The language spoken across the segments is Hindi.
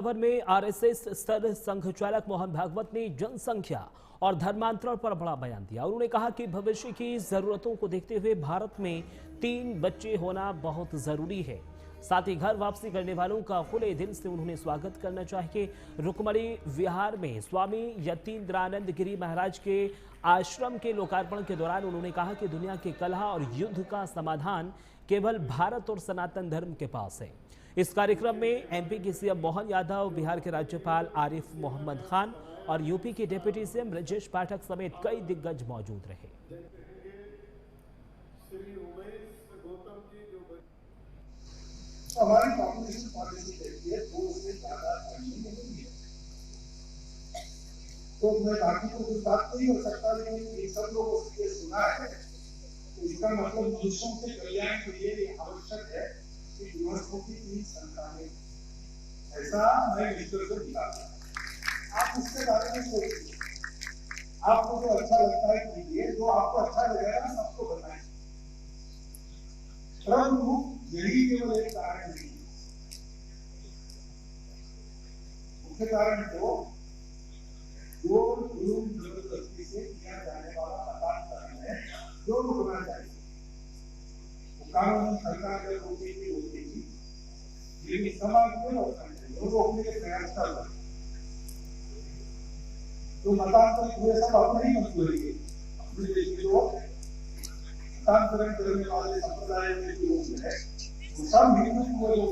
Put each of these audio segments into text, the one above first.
खबर में आरएसएस सर संघचालक मोहन भागवत ने जनसंख्या और धर्मांतरण पर बड़ा बयान दिया। उन्होंने कहा कि भविष्य की जरूरतों को देखते हुए भारत में 3 बच्चे होना बहुत जरूरी है। साथ ही घर वापसी करने वालों का खुले दिल से उन्होंने स्वागत करना चाहिए। रुक्मणी विहार में स्वामी यतीन्द्रानंद गिरी महाराज के आश्रम के लोकार्पण के दौरान उन्होंने कहा कि दुनिया के कलह और युद्ध का समाधान केवल भारत और सनातन धर्म के पास है। इस कार्यक्रम में एमपी के सीएम मोहन यादव, बिहार के राज्यपाल आरिफ मोहम्मद खान और यूपी के डिप्टी सीएम ब्रजेश पाठक समेत कई दिग्गज मौजूद रहे। हमारी पॉपुलेशन पॉलिसी कहती है 2 से ज्यादा फैमिली नहीं है, तो मैं बाकी को कुछ बात नहीं कर सकता, लेकिन ये सब लोगों से सुना है तो इसका मतलब मनुष्यों के कल्याण के लिए ये आवश्यक है कि युवकों की संतानें, ऐसा मैं ईश्वर से दिखाता हूं। आप इसके बारे में सोचिए, आपको जो अच्छा लगता है कीजिए, जो आपको अच्छा लगेगा सबको बताएं। परंतु यही केवल एक कारण नहीं, मुख्य कारण तो जो जुल्म जबरदस्ती से किया जाने वाला मतांतरण है जो रुकना चाहिए। वो कानून सरकार के रोकेगी रोकेगी, लेकिन समाज में रोकना चाहिए और रोकने के प्रयास कर रहे हैं। तो मतांतरण हुए सब अपने ही मंजूरी के अपने देश के लोग मतांतरण करने वाले संप्रदाय के लोग है, वो सब हिंदू हुए लोग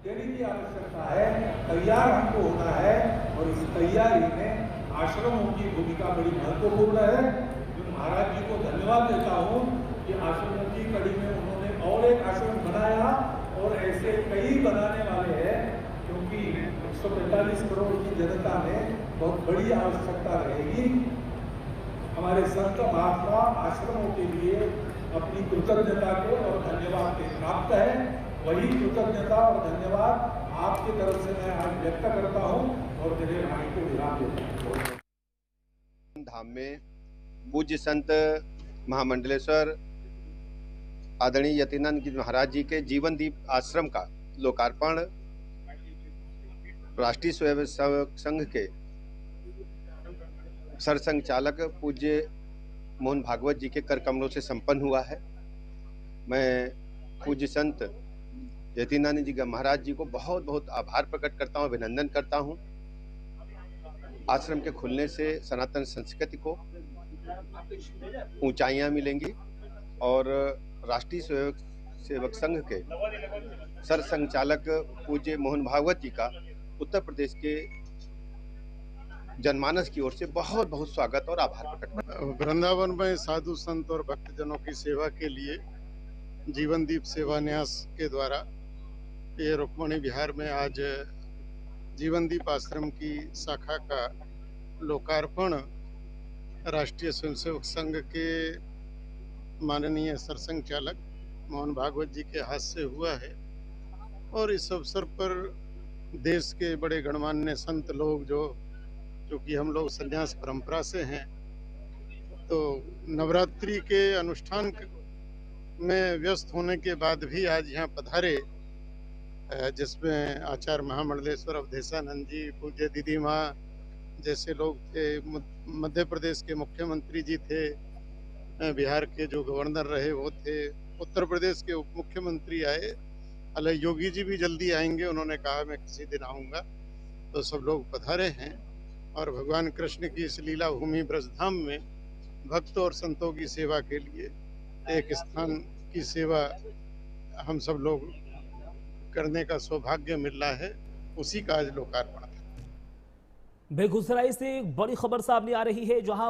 देने की आवश्यकता है, तैयार हमको होना है और इस तैयारी में आश्रमों की भूमिका बड़ी महत्वपूर्ण है। मैं महाराज जी को धन्यवाद देता हूँ कि आश्रमों की कड़ी में उन्होंने और एक आश्रम बनाया और ऐसे कई बनाने वाले हैं, क्योंकि 145 करोड़ की जनता में बहुत बड़ी आवश्यकता रहेगी। हमारे संत महात्मा आश्रमों के लिए अपनी कृतज्ञता के और धन्यवाद के प्राप्त है। वही कृतज्ञता और धन्यवाद आपकी तरफ से मैं आज व्यक्त करता हूं और मेरे भाई को विराम देता हूं। धाम में पूज्य संत महामंडलेश्वर आदरणीय यतीन्द्रानंद गिरी महाराज जी के जीवन दीप आश्रम का लोकार्पण राष्ट्रीय स्वयंसेवक संघ के सरसंघचालक पूज्य मोहन भागवत जी के कर कमलों से संपन्न हुआ है। मैं पूज्य संत यतीन्द्रानंद जी महाराज जी को बहुत बहुत आभार प्रकट करता हूँ, अभिनंदन करता हूँ। आश्रम के खुलने से सनातन संस्कृति को ऊंचाइयां मिलेंगी और राष्ट्रीय स्वयंसेवक संघ के सरसंघचालक पूज्य मोहन भागवत जी का उत्तर प्रदेश के जनमानस की ओर से बहुत बहुत स्वागत और आभार प्रकट करता हूं। वृंदावन में साधु संत और भक्तजनों की सेवा के लिए जीवन दीप सेवा न्यास के द्वारा ये रुक्मणी विहार में आज जीवन दीप आश्रम की शाखा का लोकार्पण राष्ट्रीय स्वयंसेवक संघ के माननीय सरसंघचालक मोहन भागवत जी के हाथ से हुआ है। और इस अवसर पर देश के बड़े गणमान्य संत लोग जो कि हम लोग संन्यास परंपरा से हैं, तो नवरात्रि के अनुष्ठान में व्यस्त होने के बाद भी आज यहाँ पधारे, जिसमें आचार्य महामंडलेश्वर अवधेशानंद जी, पूज्य दीदी माँ जैसे लोग थे, मध्य प्रदेश के मुख्यमंत्री जी थे, बिहार के जो गवर्नर रहे वो थे, उत्तर प्रदेश के उप मुख्यमंत्री आए, अलग योगी जी भी जल्दी आएंगे, उन्होंने कहा मैं किसी दिन आऊँगा। तो सब लोग पधारे हैं और भगवान कृष्ण की इस लीला भूमि ब्रजधाम में भक्तों और संतों की सेवा के लिए एक स्थान की सेवा हम सब लोग करने का सौभाग्य मिल रहा है, उसी का आज लोकार्पण है। बेगूसराय से एक बड़ी खबर सामने आ रही है, जहां